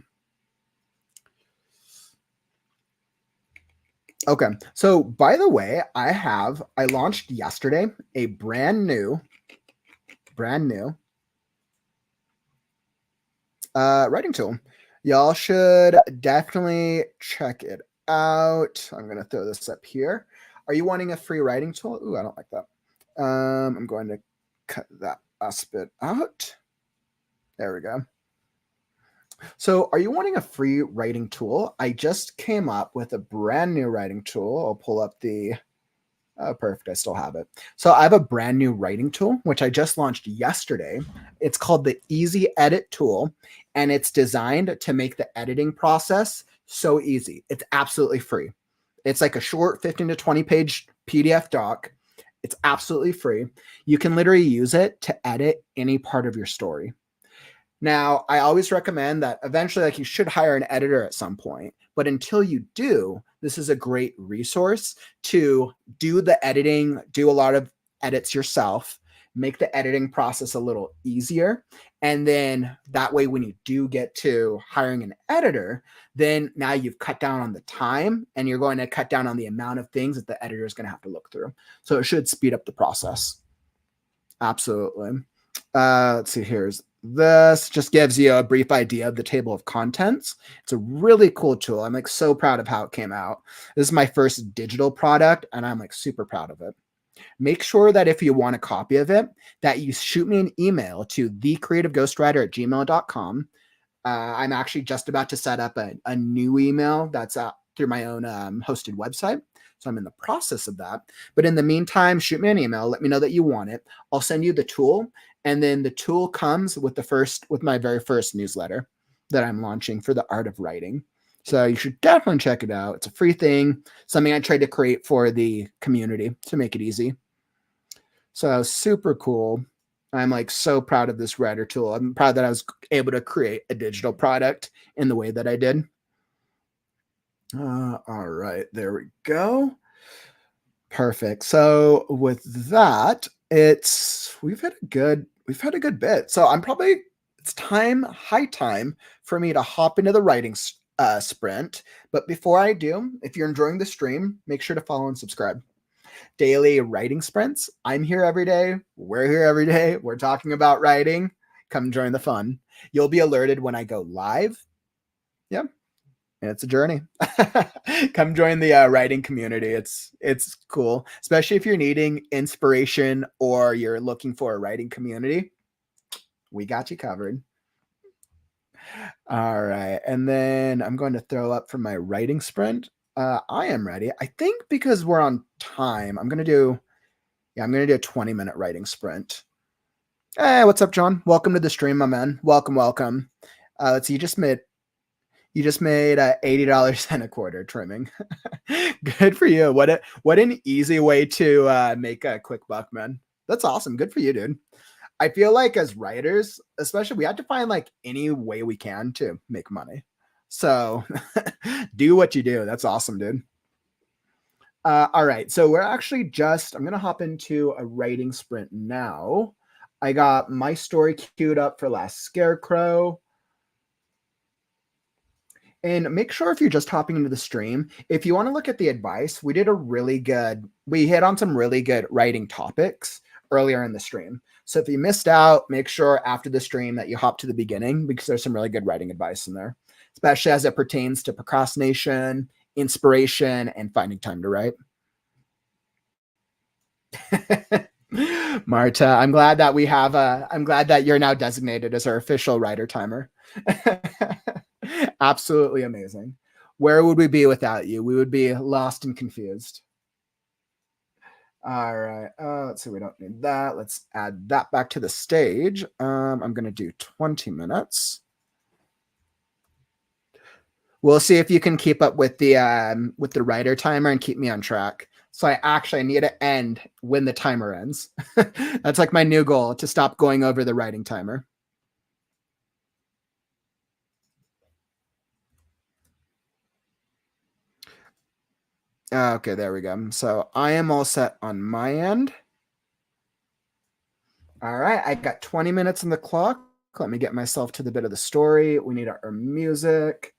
Okay. So by the way, I launched yesterday a brand new writing tool. Y'all should definitely check it out. I'm going to throw this up here. Are you wanting a free writing tool? Ooh, I don't like that. I'm going to cut that last bit out. There we go. So are you wanting a free writing tool? I just came up with a brand new writing tool. I'll pull up the Oh, perfect. I still have it. So I have a brand new writing tool, which I just launched yesterday. It's called the Easy Edit tool, and it's designed to make the editing process so easy. It's absolutely free. It's like a short 15 to 20 page PDF doc. It's absolutely free. You can literally use it to edit any part of your story. Now, I always recommend that eventually, like, you should hire an editor at some point. But until you do, this is a great resource to do the editing, do a lot of edits yourself, make the editing process a little easier. And then that way, when you do get to hiring an editor, then now you've cut down on the time and you're going to cut down on the amount of things that the editor is going to have to look through. So it should speed up the process. Absolutely. Let's see, here's this. Just gives you a brief idea of the table of contents. It's a really cool tool. I'm like so proud of how it came out. This is my first digital product and I'm like super proud of it. Make sure that if you want a copy of it, that you shoot me an email to thecreativeghostwriter@gmail.com. I'm actually just about to set up a new email that's through my own hosted website. So I'm in the process of that. But in the meantime, shoot me an email. Let me know that you want it. I'll send you the tool. And then the tool comes with my very first newsletter that I'm launching for the art of writing. So you should definitely check it out. It's a free thing, something I tried to create for the community to make it easy. So super cool. I'm like so proud of this writer tool. I'm proud that I was able to create a digital product in the way that I did. All right, there we go. Perfect. So with that, we've had a good bit. So it's high time for me to hop into the writing sprint. But before I do, if you're enjoying the stream, make sure to follow and subscribe. Daily writing sprints. I'm here every day. We're here every day. We're talking about writing. Come join the fun. You'll be alerted when I go live. Yeah. It's a journey. Come join the writing community. It's cool, especially if you're needing inspiration or you're looking for a writing community. We got you covered. All right. And then I'm going to throw up for my writing sprint. I am ready. I think because we're on time, I'm going to do a 20-minute writing sprint. Hey, what's up, John? Welcome to the stream, my man. Welcome. Let's see, you just made $80 and a quarter trimming. Good for you. What an easy way to make a quick buck, man. That's awesome. Good for you, dude. I feel like as writers, especially, we have to find like any way we can to make money. So do what you do. That's awesome, dude. All right. So we're actually I'm going to hop into a writing sprint now. I got my story queued up for last Scarecrow. And make sure if you're just hopping into the stream, if you want to look at the advice, we hit on some really good writing topics earlier in the stream. So if you missed out, make sure after the stream that you hop to the beginning because there's some really good writing advice in there, especially as it pertains to procrastination, inspiration, and finding time to write. Marta, I'm glad that you're now designated as our official writer timer. Absolutely amazing. Where would we be without you? We would be lost and confused. All right. Let's see. We don't need that. Let's add that back to the stage. I'm going to do 20 minutes. We'll see if you can keep up with the writer timer and keep me on track. So I need to end when the timer ends. That's like my new goal, to stop going over the writing timer. Okay, there we go. So I am all set on my end. All right, I got 20 minutes on the clock. Let me get myself to the bit of the story. We need our music.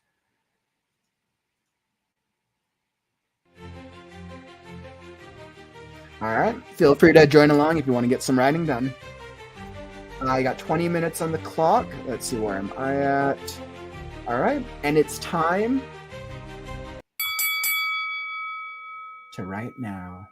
All right, feel free to join along if you want to get some writing done. I got 20 minutes on the clock. Let's see, where am I at? All right, and it's time to write now.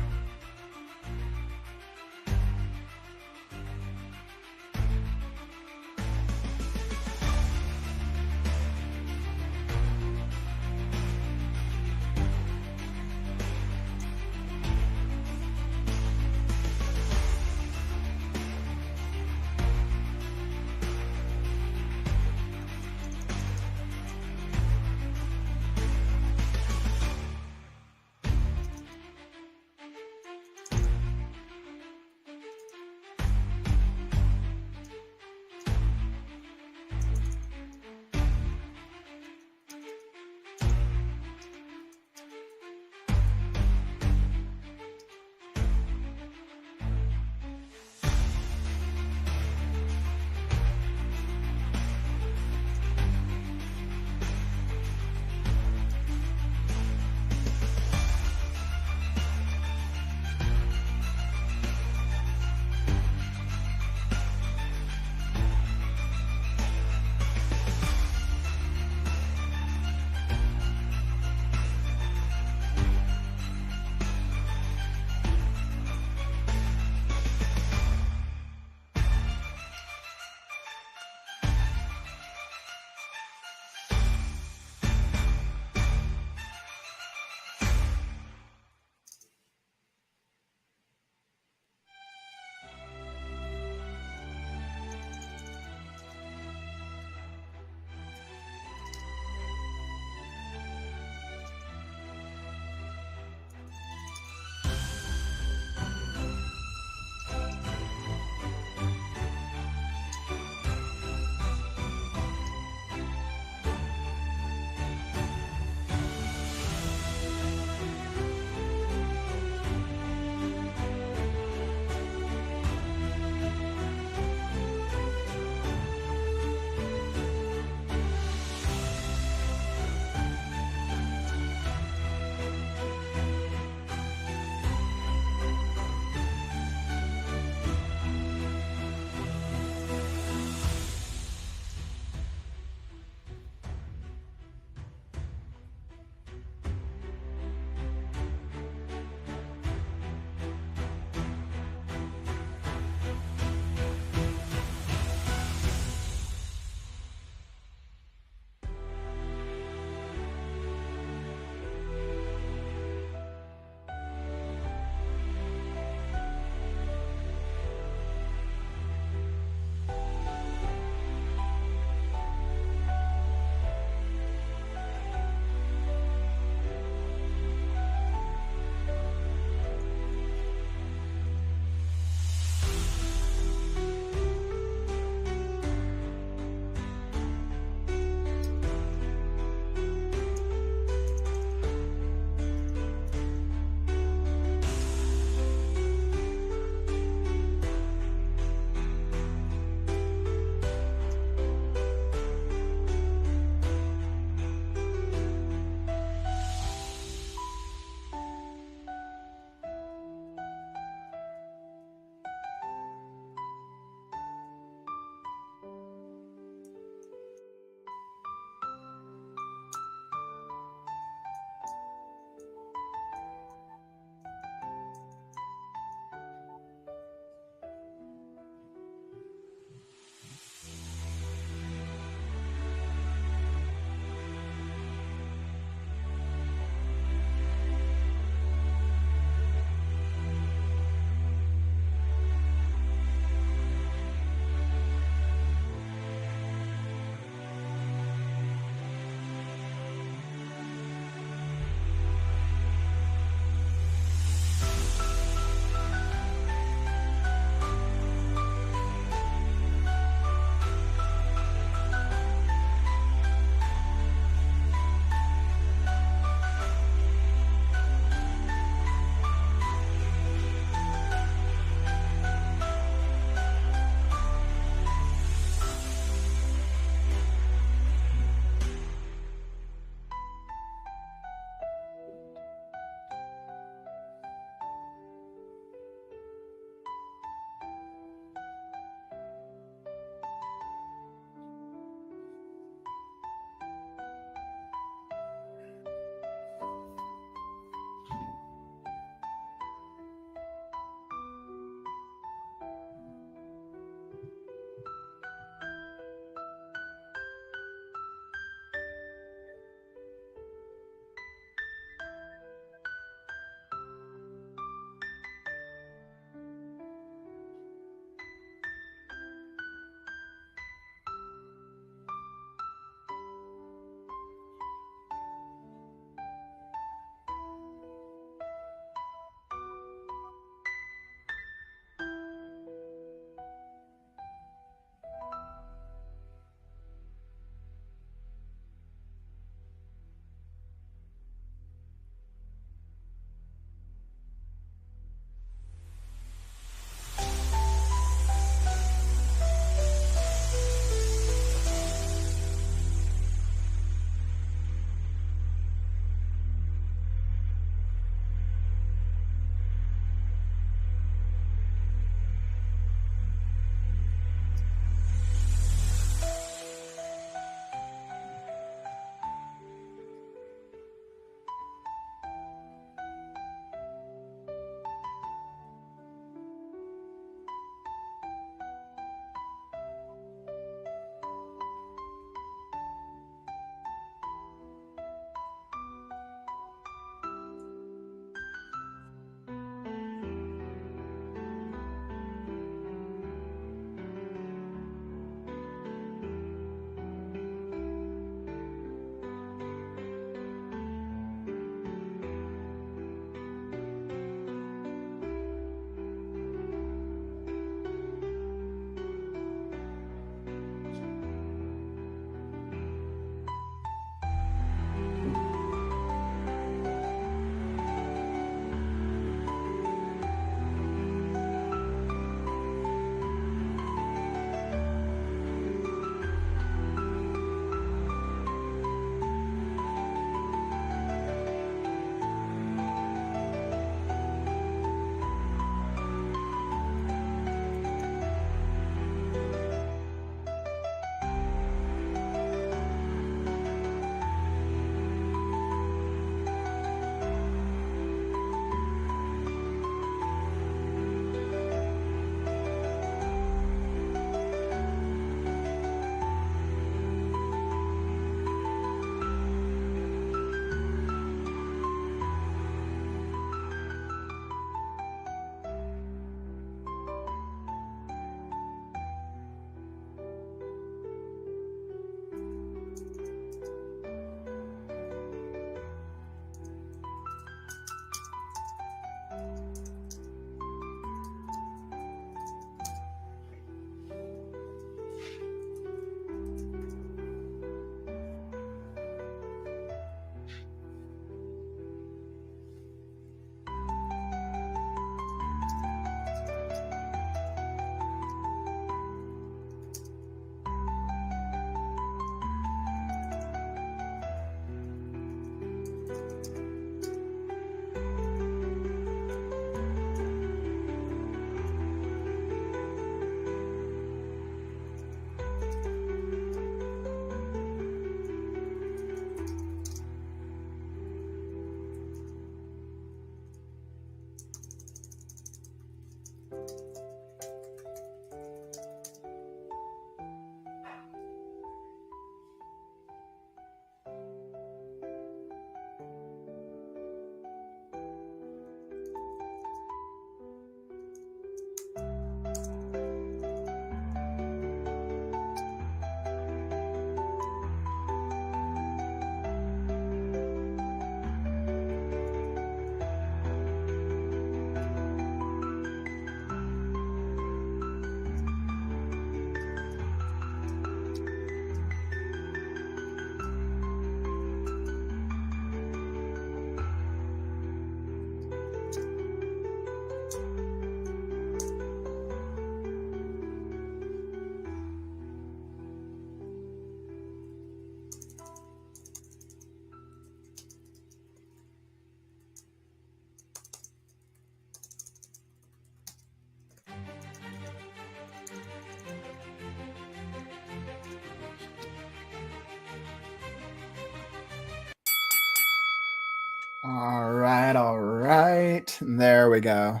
All right, all right. There we go.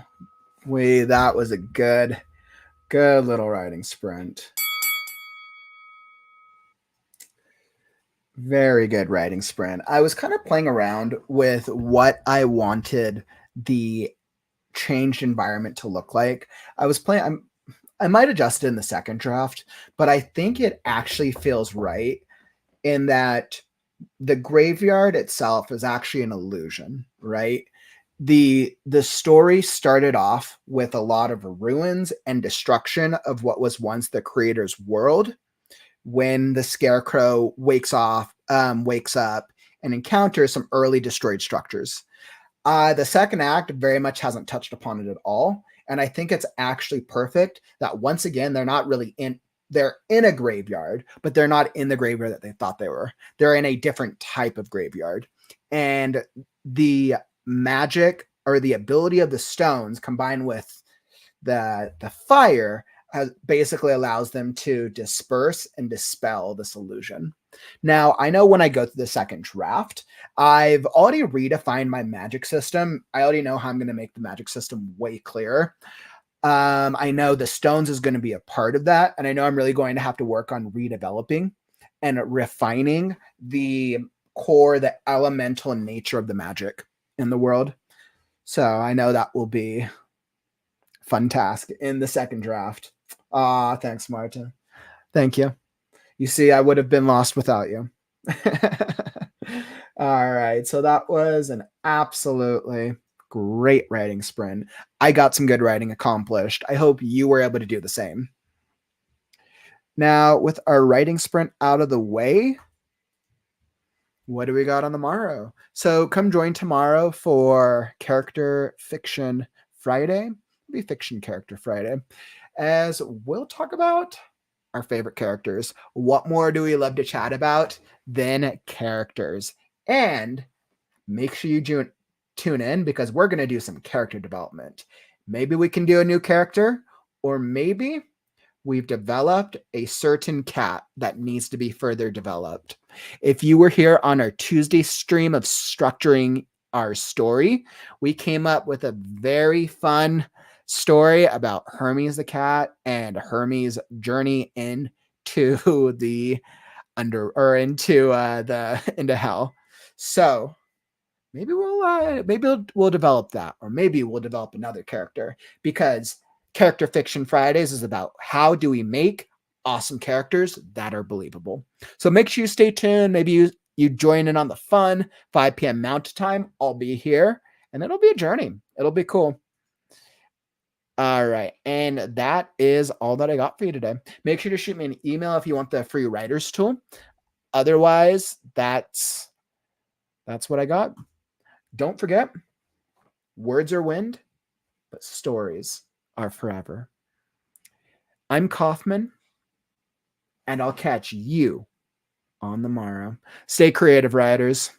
That was a good little writing sprint. Very good writing sprint. I was kind of playing around with what I wanted the changed environment to look like. I might adjust it in the second draft, but I think it actually feels right in that the graveyard itself is actually an illusion, right? The story started off with a lot of ruins and destruction of what was once the creator's world when the Scarecrow wakes up and encounters some early destroyed structures. The second act very much hasn't touched upon it at all, and I think it's actually perfect that once again they're not really in. They're in a graveyard, but they're not in the graveyard that they thought they were. They're in a different type of graveyard, and the magic or the ability of the stones combined with the fire basically allows them to disperse and dispel this illusion. Now, I know when I go through the second draft, I've already redefined my magic system. I already know how I'm going to make the magic system way clearer. I know the stones is going to be a part of that, and I know I'm really going to have to work on redeveloping and refining the core, the elemental nature of the magic in the world. So I know that will be fun task in the second draft. Thanks, Marta. Thank you. You see, I would have been lost without you. All right. So that was an absolutely great writing sprint. I got some good writing accomplished. I hope you were able to do the same. Now, with our writing sprint out of the way, what do we got on the morrow? So come join tomorrow for Character Fiction Friday. It'll be Fiction Character Friday, as we'll talk about our favorite characters. What more do we love to chat about than characters? And make sure you tune in because we're going to do some character development. Maybe we can do a new character, or maybe we've developed a certain cat that needs to be further developed. If you were here on our Tuesday stream of structuring our story, we came up with a very fun story about Hermes the cat and Hermes' journey into the into hell. So maybe we'll develop that, or maybe we'll develop another character, because Character Fiction Fridays is about how do we make awesome characters that are believable. So make sure you stay tuned. Maybe you join in on the fun. 5 p.m. Mountain Time. I'll be here, and it'll be a journey. It'll be cool. All right. And that is all that I got for you today. Make sure to shoot me an email if you want the free writers tool. Otherwise, that's what I got. Don't forget, words are wind, but stories are forever. I'm Kauffman, and I'll catch you on the morrow. Stay creative, writers.